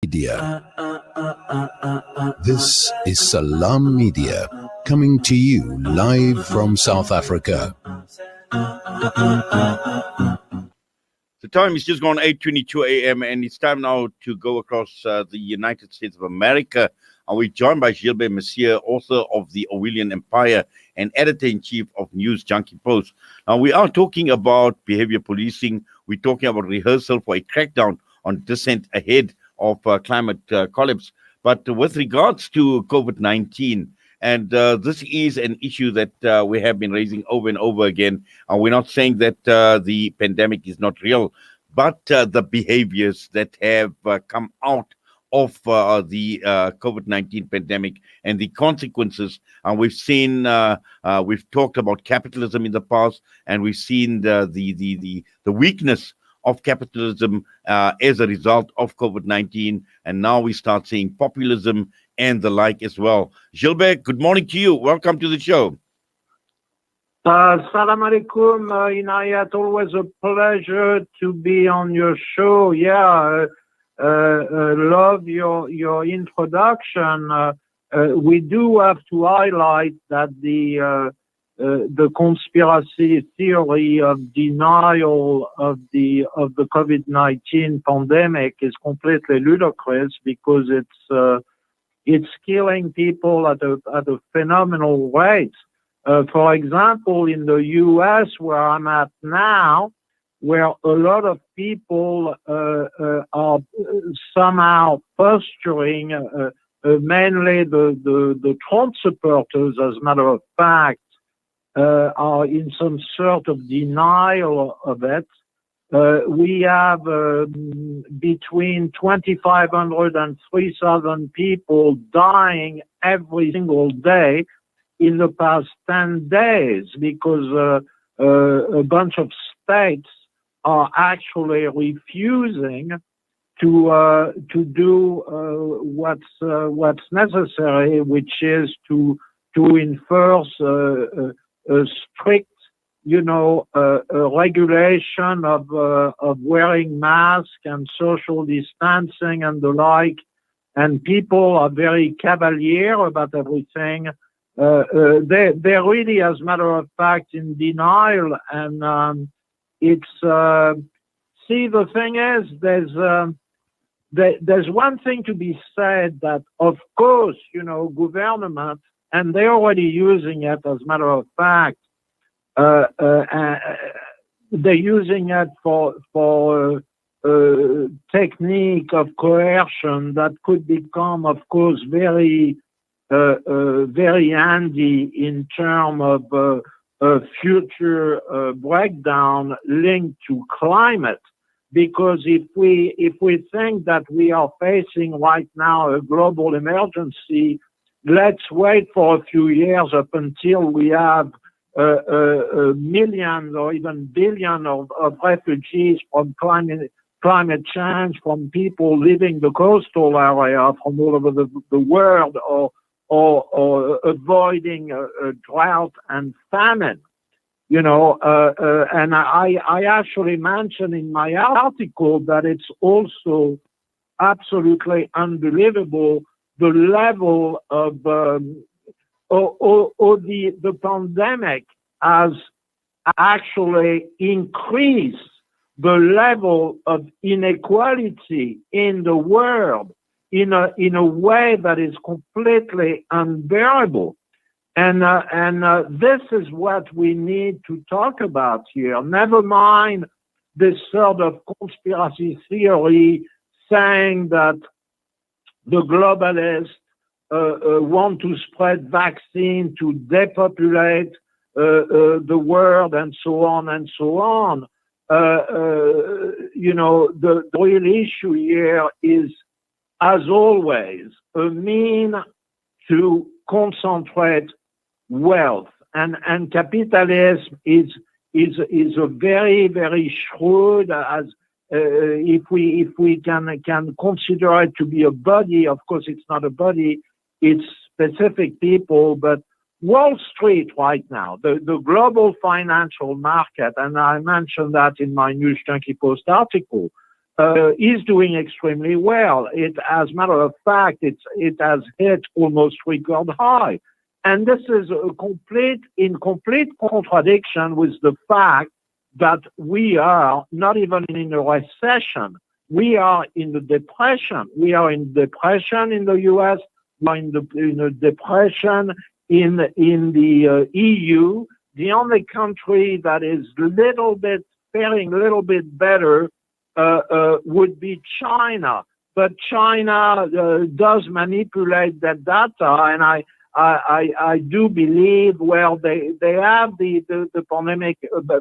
Media. This is Salam Media coming to you live from South Africa. The time is just gone 8:22 a.m. and it's time now to go across the United States of America. And we're joined by Gilbert Mercier, author of The Orwellian Empire and editor-in-chief of News Junkie Post. Now, we are talking about behavior policing. We're talking about rehearsal for a crackdown on dissent ahead of climate collapse. But with regards to COVID-19, and this is an issue that we have been raising over and over again. And we're not saying that the pandemic is not real, but the behaviors that have come out of the COVID-19 pandemic and the consequences. And we've seen, we've talked about capitalism in the past, and we've seen the weakness of capitalism as a result of COVID-19. And now we start seeing populism and the like as well. Gilbert, good morning to you. Welcome to the show. Salam alaikum, Inayat. Always a pleasure to be on your show. Love your introduction. We do have to highlight that the conspiracy theory of denial of the COVID-19 pandemic is completely ludicrous because it's killing people at a phenomenal rate. For example, in the U.S., where I'm at now, where a lot of people are somehow posturing, mainly the Trump supporters, as a matter of fact, are in some sort of denial of it. We have between 2,500 and 3,000 people dying every single day in the past 10 days because a bunch of states are actually refusing to do what's necessary, which is to enforce a strict, regulation of wearing masks and social distancing and the like. And people are very cavalier about everything. They're really, as a matter of fact, in denial. And see, the thing is, there's one thing to be said that, of course, government, and they're already using it, as a matter of fact, they're using it for technique of coercion that could become, of course, very handy in terms of a future breakdown linked to climate. Because if we think that we are facing right now a global emergency, let's wait for a few years up until we have millions or even billions of refugees from climate change, from people leaving the coastal area from all over the world, or avoiding a drought and famine. And I actually mentioned in my article that it's also absolutely unbelievable the level of the pandemic has actually increased the level of inequality in the world in a way that is completely unbearable. And this is what we need to talk about here. Never mind this sort of conspiracy theory saying that the globalists want to spread vaccine to depopulate the world and so on and so on. The real issue here is, as always, a mean to concentrate wealth, and capitalism is a very, very shrewd, as if we can consider it to be a body. Of course, it's not a body; it's specific people. But Wall Street right now, the global financial market, and I mentioned that in my News Junkie Post article, is doing extremely well. As a matter of fact, it has hit almost record high. And this is in complete contradiction with the fact that we are not even in a recession. We are in the depression. We are in depression in the U.S. We are in a depression in the EU. The only country that is faring a little bit better would be China. But China does manipulate that data, and I do believe, well, they have the pandemic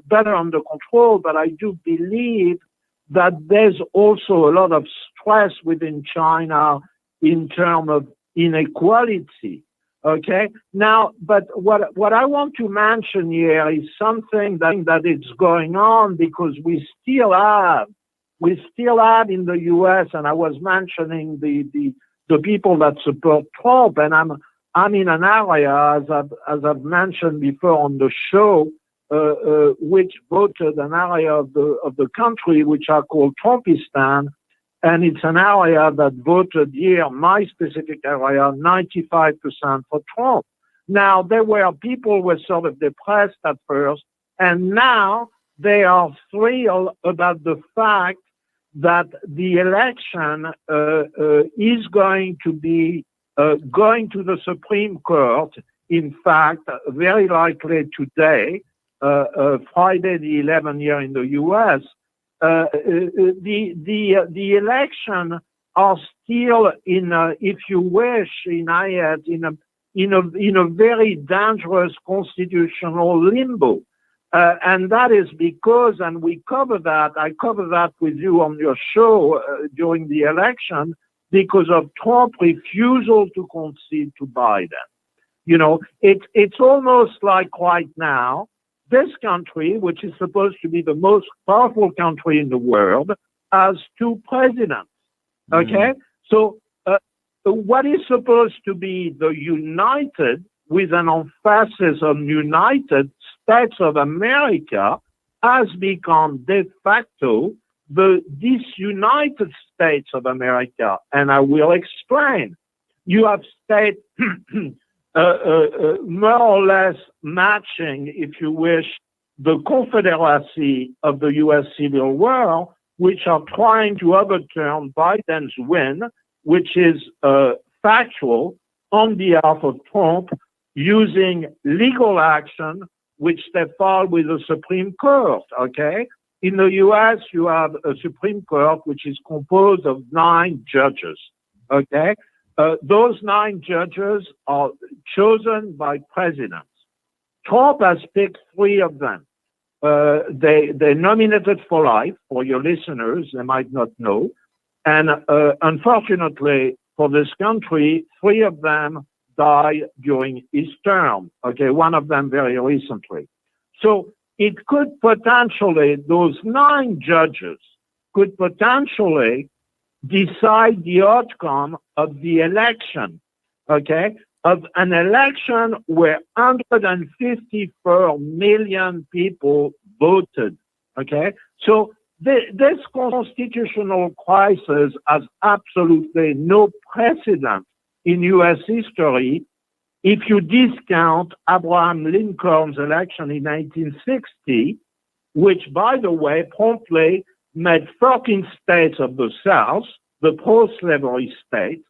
better under control, but I do believe that there's also a lot of stress within China in terms of inequality. Okay. Now, but what I want to mention here is something that is going on, because we still have in the U.S., and I was mentioning the people that support Trump, and I'm in an area, as I've mentioned before on the show, which voted an area of the country which are called Trumpistan, and it's an area that voted here, my specific area, 95% for Trump. Now, there were people who were sort of depressed at first, and now they are thrilled about the fact that the election is going to be going to the Supreme Court. In fact, very likely today, Friday the 11th here in the U.S., the election are still if you wish, in a very dangerous constitutional limbo. And that is because, and I cover that with you on your show during the election, because of Trump's refusal to concede to Biden. You know, it's almost like right now, this country, which is supposed to be the most powerful country in the world, has two presidents. Okay? So what is supposed to be the United, with an emphasis on United States of America, has become de facto the disunited States of America. And I will explain. You have states more or less matching, if you wish, the Confederacy of the U.S. Civil War, which are trying to overturn Biden's win, which is factual, on behalf of Trump, using legal action, which they filed with the Supreme Court, okay? In the U.S., you have a Supreme Court which is composed of 9 judges, okay? Those 9 judges are chosen by presidents. Trump has picked 3 of them. They nominated for life. For your listeners, they might not know. And unfortunately for this country, 3 of them died during his term. Okay, one of them very recently. So it could potentially, those 9 judges could potentially decide the outcome of the election, okay, of an election where 154 million people voted, okay? So this constitutional crisis has absolutely no precedent in U.S. history if you discount Abraham Lincoln's election in 1960, which, by the way, promptly made 13 states of the South, the pro-slavery states,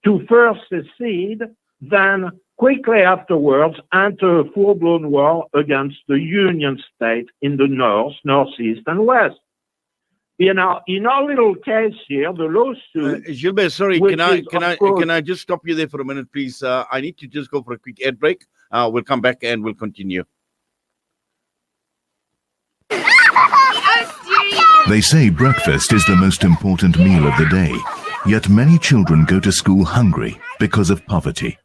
to first secede, then quickly afterwards enter a full-blown war against the Union state in the North, Northeast, and West. You know, in our little case here, the lawsuit... Gilbert, sorry, can I just stop you there for a minute, please? I need to just go for a quick ad break. We'll come back and we'll continue. They say breakfast is the most important meal of the day, yet many children go to school hungry because of poverty.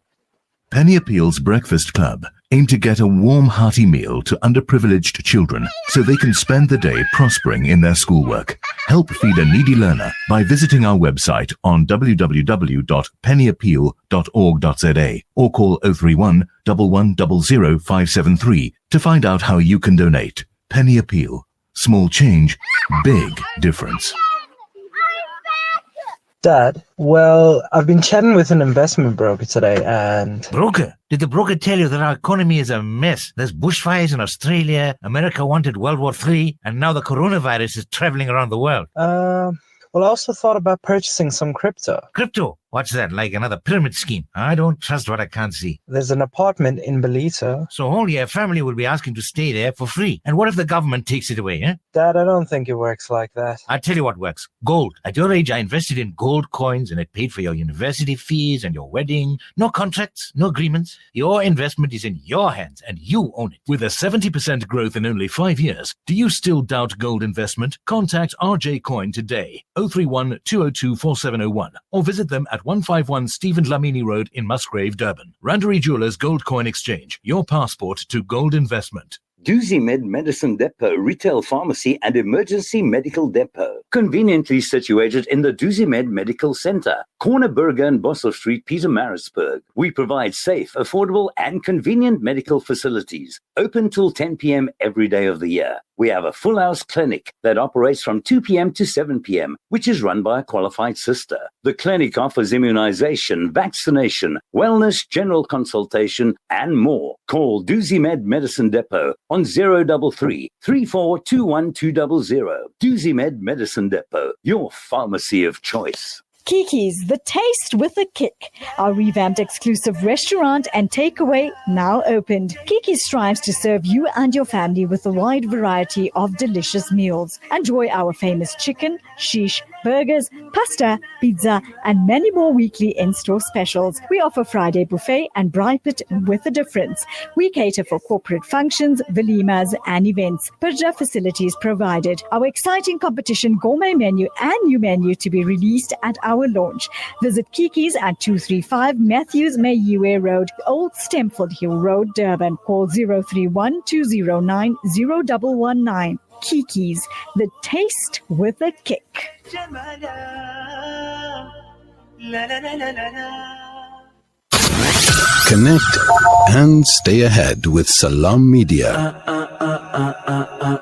Penny Appeal's Breakfast Club aim to get a warm, hearty meal to underprivileged children so they can spend the day prospering in their schoolwork. Help feed a needy learner by visiting our website on www.pennyappeal.org.za or call 031 1100 573 to find out how you can donate. Penny Appeal. Small change, big difference. Dad, well, I've been chatting with an investment broker today and... Broker? Did the broker tell you that our economy is a mess? There's bushfires in Australia, America wanted World War III, and now the coronavirus is traveling around the world. Well, I also thought about purchasing some crypto. Crypto? What's that, like another pyramid scheme? I don't trust what I can't see. There's an apartment in Belito. So whole your family will be asking to stay there for free. And what if the government takes it away, eh? Dad, I don't think it works like that. I'll tell you what works. Gold. At your age, I invested in gold coins and it paid for your university fees and your wedding. No contracts, no agreements. Your investment is in your hands and you own it. With a 70% growth in only 5 years, do you still doubt gold investment? Contact RJ Coin today, 031 202 4701, or visit them at 151 Stephen Lamini Road in Musgrave, Durban. Randery Jewelers Gold Coin Exchange, your passport to gold investment. Med Medicine Depot, retail pharmacy and emergency medical depot. Conveniently situated in the Med Medical Center, corner Burger and Bosel Street, Pietermaritzburg. We provide safe, affordable and convenient medical facilities. Open till 10 p.m. every day of the year. We have a full house clinic that operates from 2 p.m. to 7 p.m., which is run by a qualified sister. The clinic offers immunization, vaccination, wellness, general consultation, and more. Call Med Medicine Depot on 033 3421 Med Medicine Depot, your pharmacy of choice. Kiki's, the taste with a kick. Our revamped exclusive restaurant and takeaway now opened. Kiki's strives to serve you and your family with a wide variety of delicious meals. Enjoy our famous chicken, shish, burgers, pasta, pizza, and many more weekly in-store specials. We offer Friday buffet and bripet with a difference. We cater for corporate functions, velimas, and events. Perja facilities provided. Our exciting competition gourmet menu and new menu to be released at our launch. Visit Kiki's at 235 Matthews Mayue Road, Old Stemford Hill Road, Durban. Call 031 209 0119. Kiki's, the taste with a kick. Connect and stay ahead with Salam Media.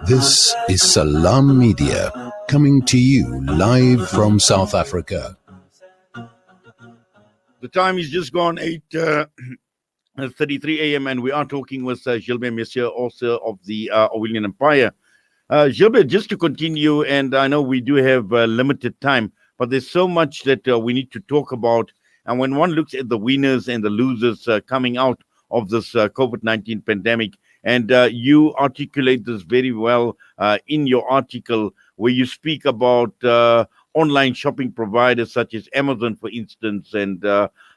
This is Salam Media, coming to you live from South Africa. The time is just gone 8:33 a.m. and we are talking with Gilbert Mercier, also of the Orwellian Empire. Gilbert, just to continue, and I know we do have limited time, but there's so much that we need to talk about. And when one looks at the winners and the losers coming out of this COVID-19 pandemic, and you articulate this very well in your article, where you speak about online shopping providers such as Amazon, for instance, and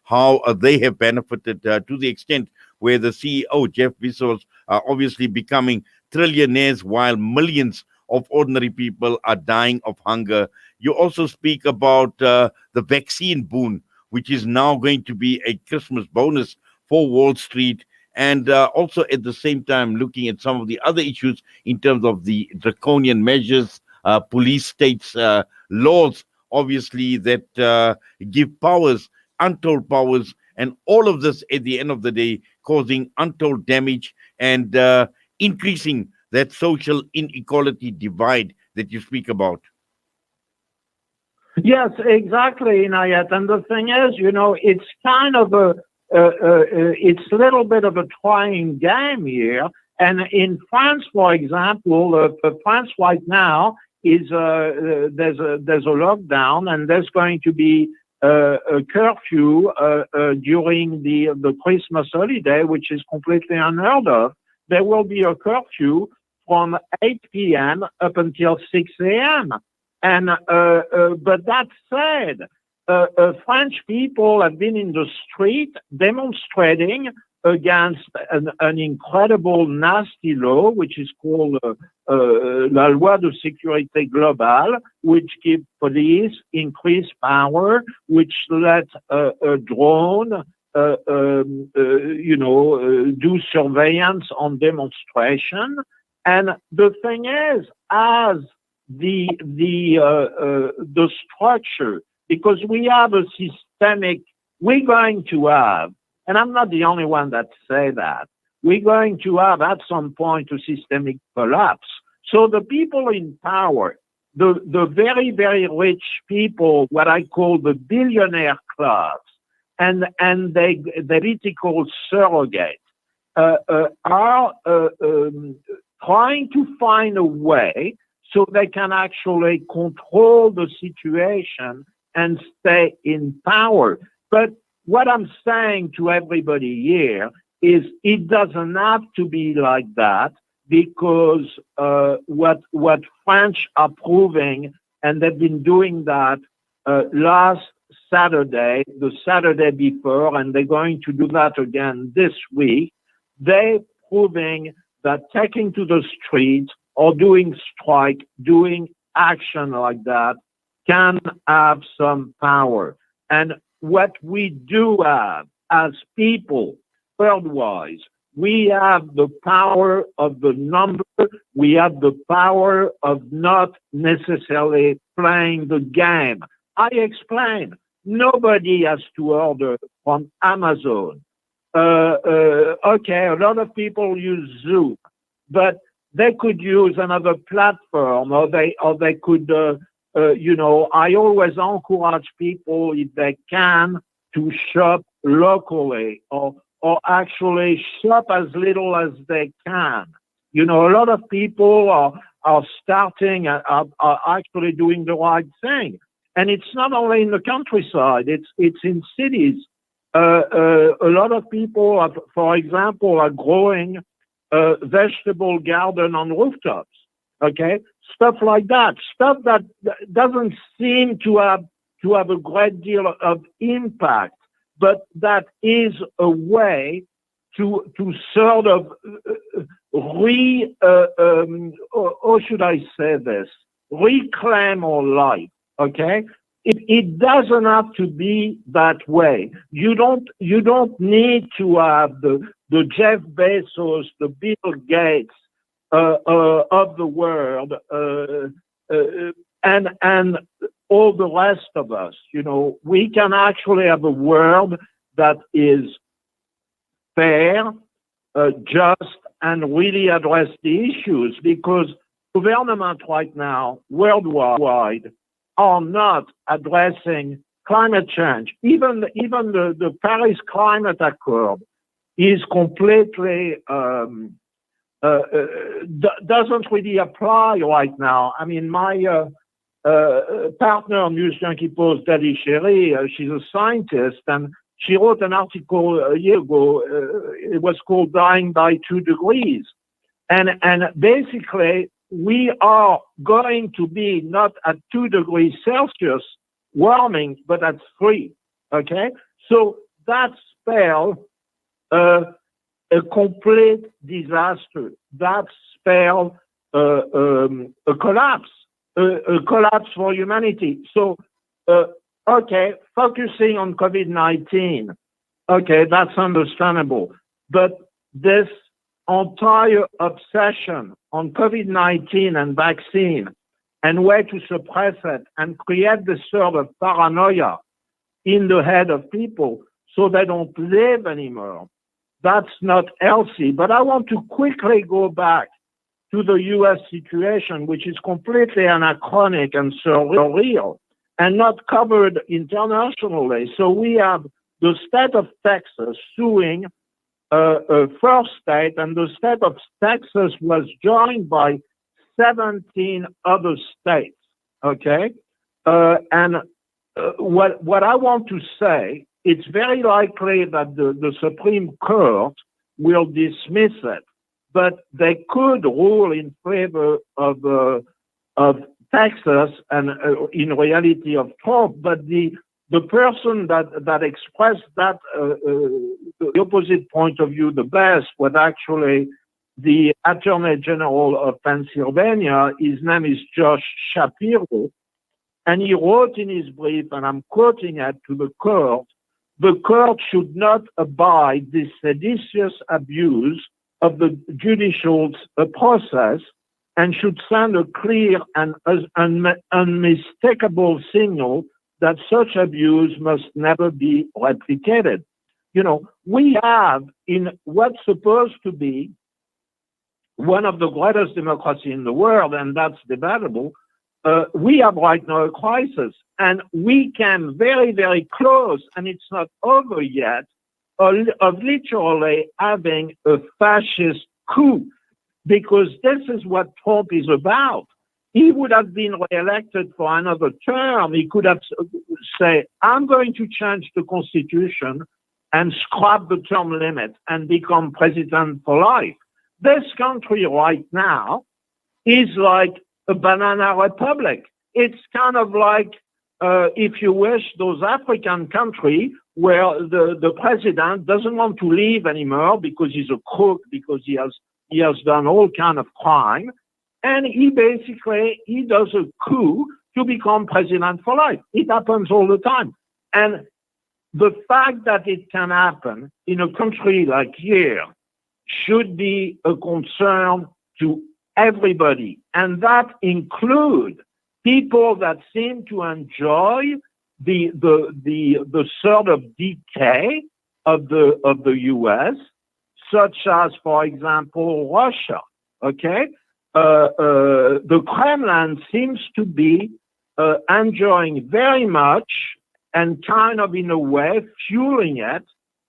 how they have benefited to the extent where the CEO, Jeff Bezos, are obviously becoming trillionaires while millions of ordinary people are dying of hunger. You also speak about the vaccine boon, which is now going to be a Christmas bonus for Wall Street, and also at the same time looking at some of the other issues in terms of the draconian measures, police states, laws, obviously, that give powers, untold powers, and all of this at the end of the day causing untold damage and increasing that social inequality divide that you speak about. Yes, exactly, Inayat. And the thing is, it's kind of it's a little bit of a trying game here. And in France, for example, France right now is there's a lockdown, and there's going to be a curfew during the Christmas holiday, which is completely unheard of. There will be a curfew from 8 p.m. up until 6 a.m. And but that said, French people have been in the street demonstrating against an incredible nasty law, which is called La Loi de Sécurité Globale, which gives police increased power, which let a drone, do surveillance on demonstration. And the thing is, as the structure, because we have a systemic, we're going to have, and I'm not the only one that say that, we're going to have at some point a systemic collapse. So the people in power, the very, very rich people, what I call the billionaire class, and the political surrogate, are trying to find a way so they can actually control the situation and stay in power. But what I'm saying to everybody here is it doesn't have to be like that, because what French are proving, and they've been doing that last Saturday, the Saturday before, and they're going to do that again this week, they're proving that taking to the streets or doing strike, doing action like that can have some power. And what we do have as people worldwide, we have the power of the number, we have the power of not necessarily playing the game. I explain, nobody has to order from Amazon. Okay, a lot of people use Zoom, but they could use another platform, or they could, I always encourage people, if they can, to shop locally, or actually shop as little as they can. A lot of people are starting, are actually doing the right thing. And it's not only in the countryside, it's in cities. A lot of people, for example, are growing vegetable garden on rooftops, okay? Stuff like that, stuff that doesn't seem to have a great deal of impact, but that is a way to sort of how should I say this? Reclaim our life, okay? It doesn't have to be that way. You don't need to have the Jeff Bezos, the Bill Gates of the world, and all the rest of us. We can actually have a world that is fair, just, and really address the issues, because government right now, worldwide, are not addressing climate change. Even the Paris Climate Accord is completely doesn't really apply right now. I mean, my partner on News Junkie Post, Daddy Sherry, she's a scientist, and she wrote an article a year ago. It was called "Dying by 2 Degrees," and basically, we are going to be not at 2 degrees Celsius warming, but at 3, okay? So that spells a complete disaster. That spells a collapse for humanity. So, okay, focusing on COVID-19, okay, that's understandable. But this entire obsession on COVID-19 and vaccine and way to suppress it and create this sort of paranoia in the head of people so they don't live anymore, that's not healthy. But I want to quickly go back to the U.S. situation, which is completely anachronic and surreal and not covered internationally. So we have the state of Texas suing first state, and the state of Texas was joined by 17 other states, okay? What I want to say, it's very likely that the Supreme Court will dismiss it, but they could rule in favor of Texas and in reality of Trump, but the person that expressed that the opposite point of view the best was actually the Attorney General of Pennsylvania. His name is Josh Shapiro, and he wrote in his brief, and I'm quoting it to the court should not abide this seditious abuse of the judicial process and should send a clear and unmistakable signal that such abuse must never be replicated. We have in what's supposed to be one of the greatest democracies in the world, and that's debatable, we have right now a crisis, and we came very, very close, and it's not over yet, of literally having a fascist coup, because this is what Trump is about. He would have been reelected for another term. He could have said, I'm going to change the constitution and scrap the term limit and become president for life. This country right now is like a banana republic. It's kind of like, if you wish, those African countries where the president doesn't want to leave anymore because he's a crook, because he has done all kind of crime. And he does a coup to become president for life. It happens all the time. And the fact that it can happen in a country like here should be a concern to everybody. And that includes people that seem to enjoy the sort of decay of the US, such as, for example, Russia. Okay? The Kremlin seems to be enjoying very much and kind of in a way fueling it,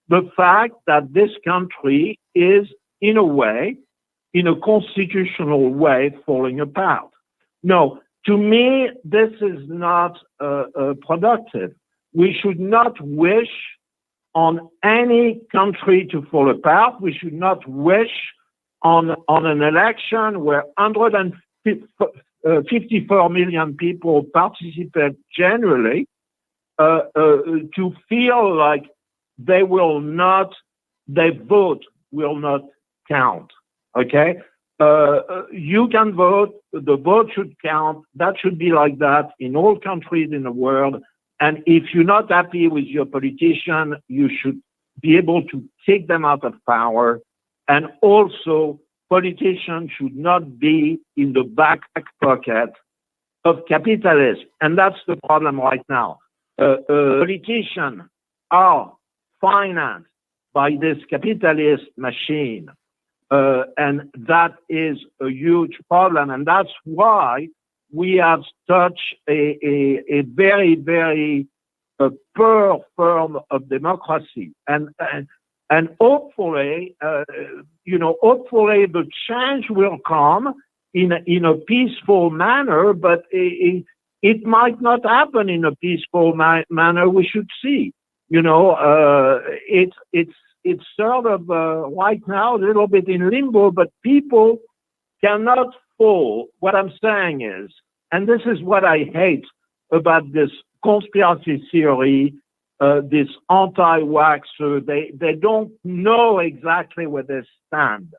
the fact that this country is in a way, in a constitutional way, falling apart. No, to me, this is not productive. We should not wish on any country to fall apart. We should not wish on an election where 154 million people participate generally to feel like their vote will not count. Okay? You can vote, the vote should count. That should be like that in all countries in the world. And if you're not happy with your politician, you should be able to take them out of power. And also, politicians should not be in the back pocket of capitalism. And that's the problem right now. Politicians are financed by this capitalist machine. And that is a huge problem. And that's why we have such a very, very poor form of democracy. And hopefully, hopefully the change will come in a peaceful manner, but it might not happen in a peaceful manner. We should see. It's sort of right now a little bit in limbo, but people cannot fall. What I'm saying is, and this is what I hate about this conspiracy theory, this anti-vaxxer, they don't know exactly where they stand.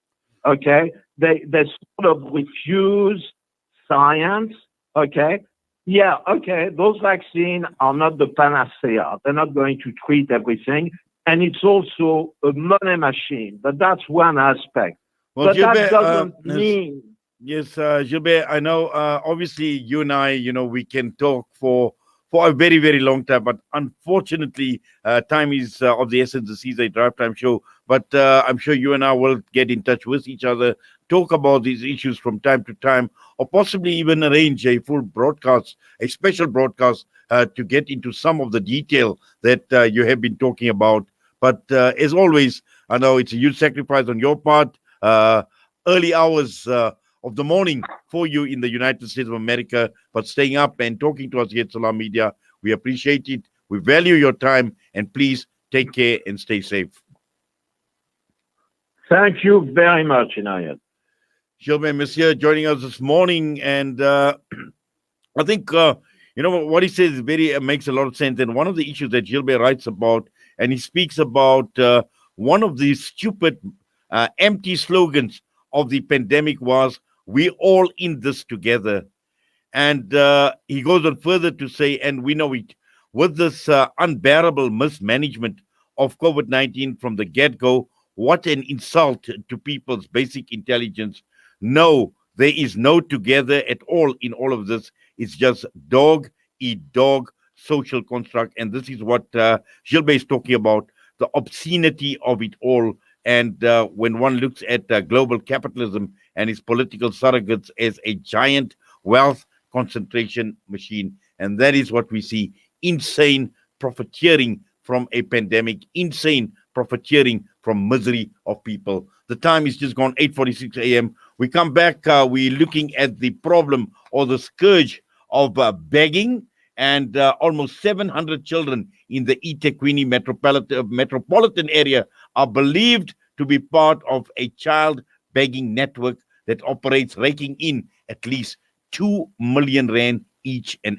Okay, they sort of refuse science. Okay, yeah, okay, those vaccines are not the panacea. They're not going to treat everything. And it's also a money machine, but that's one aspect. Well, but Gilbert, that doesn't mean... Yes, Gilbert, I know, obviously, you and I, we can talk for a very, very long time, but unfortunately, time is of the essence. This is a drive time show, but I'm sure you and I will get in touch with each other, talk about these issues from time to time, or possibly even arrange a full broadcast, a special broadcast to get into some of the detail that you have been talking about. But as always, I know it's a huge sacrifice on your part, early hours of the morning for you in the United States of America, but staying up and talking to us here at Salam Media. We appreciate it. We value your time, and please take care and stay safe. Thank you very much, Inayat. Gilbert Mercier joining us this morning, and I think what he says makes a lot of sense. And one of the issues that Gilbert writes about, and he speaks about one of these stupid, empty slogans of the pandemic was, "We all in this together." And he goes on further to say, and we know it, with this unbearable mismanagement of COVID-19 from the get-go, what an insult to people's basic intelligence. No, there is no together at all in all of this. It's just dog eat dog social construct. And this is what Gilbert is talking about, the obscenity of it all. And when one looks at global capitalism and its political surrogates as a giant wealth concentration machine. And that is what we see: insane profiteering from a pandemic, insane profiteering from misery of people. The time is just gone 8:46 a.m. We come back, we're looking at the problem or the scourge of begging, and almost 700 children in the eThekwini metropolitan area are believed to be part of a child begging network that operates, raking in at least 2 million rand each and every